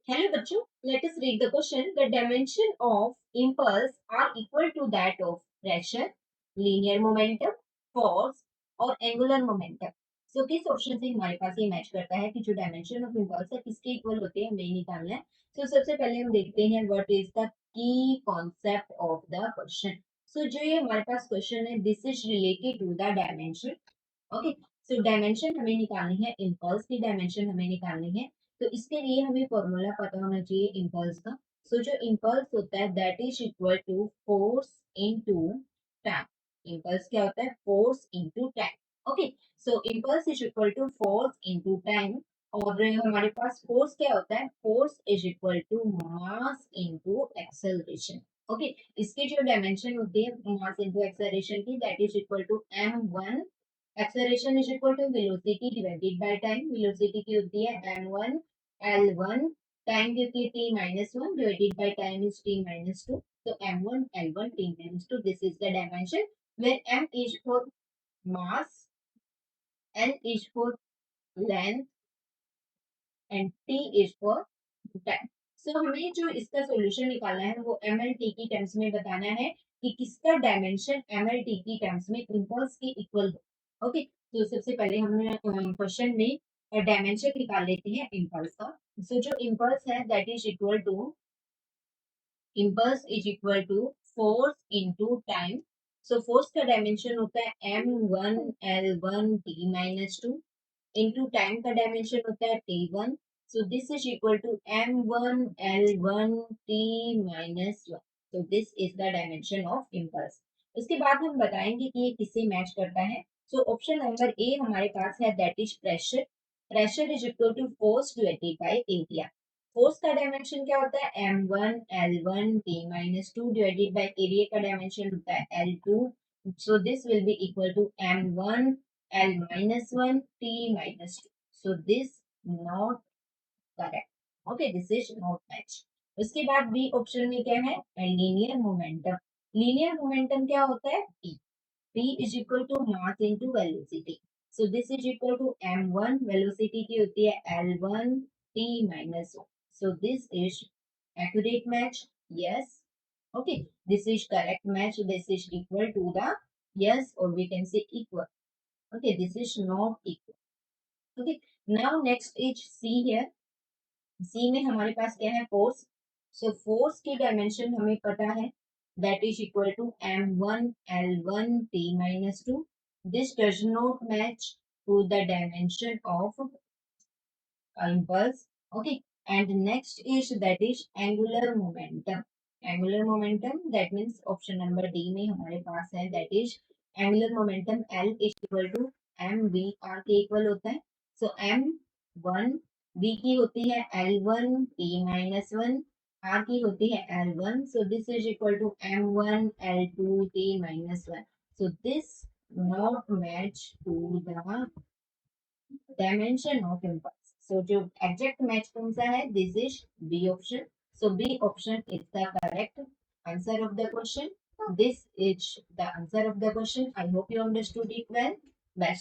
Hello बच्चों, let us read the question. The dimension of impulse are equal to that of pressure, linear momentum, force और angular momentum. So किस option से हमारे पास ये match करता है कि जो डायमेंशन ऑफ इम्पल्स है किसके इक्वल होते हैं, हमें निकालना है. So सबसे पहले हम देखते हैं what is the key concept of the question. So जो ये हमारे पास क्वेश्चन है, this is related to the dimension. Okay, so dimension हमें निकालनी है, इम्पल्स की डायमेंशन हमें निकालनी है. तो इसके लिए हमें फॉर्मूला पता होना चाहिए इम्पल्स का. सो जो इम्पल्स होता है that is equal to force into time. Impulse क्या होता है? Force into time. Okay, so impulse is equal to force into time. और हमारे पास फोर्स क्या होता है? Force is equal to mass into acceleration. Okay, इसकी जो डायमेंशन होती है मास इनटू एक्सेलरेशन की, that is equal to m1. Acceleration is equal to velocity divided by time. Velocity की होती है m1 l1. टाइम की होती है t minus 1 divided by time is t minus 2. तो m1 l1 t minus 2, this is the dimension where m is for mass, l is for length and t is for time. सो हमें जो इसका solution निकालना है वो M L T की terms में बताना है कि किसका डायमेंशन एम एल टी की टर्म्स में इम्पल्स के इक्वल हो. ओके, तो सबसे पहले हमने क्वेश्चन में डायमेंशन निकाल लेते हैं इम्पल्स का. सो जो इम्पल्स है that is equal to, impulse is equal to force into time. So force का डायमेंशन होता है m1l1t-2 into टाइम का डायमेंशन होता है t1. So this is equal to m1 l1 t minus 1. So this is the dimension of impulse. उसके बाद हम बताएंगे कि ये किससे मैच करता है. So ऑप्शन नंबर ए हमारे पास है that is pressure. Pressure is equal to force divided by area. Force का डायमेंशन क्या होता है? m1 l1 t minus 2 divided by area का डायमेंशन होता है l2. So this will be equal to m1 l minus 1 t minus 2. So this not correct. Okay, this is not match. उसके बाद B option में क्या है? Linear momentum. Linear momentum क्या होता है? p. p is equal to mass into velocity. So this is equal to m1. velocity की होती है l1 t minus 1. So this is accurate match. Yes. Okay, this is correct match. This is equal to the, yes, or we can say equal. Okay, this is not equal. Okay, now next is c here. c में हमारे पास क्या है? Force. So force की dimension हमें पता है that is equal to m1 l1 t minus 2. This does not match to the dimension of impulse. Okay, and next is that is angular momentum. Angular momentum, that means option number D में हमारे पास है that is angular momentum L is equal to mv. r के equal होता है. So m1 v की होती है l1 t minus 1. r की होती है l1. So this is equal to m1 l2 t minus 1. So this not match to the dimension of impulse. So जो exact match कौन सा है? This is B option. So B option is the correct answer of the question. This is the answer of the question. I hope you understood it well.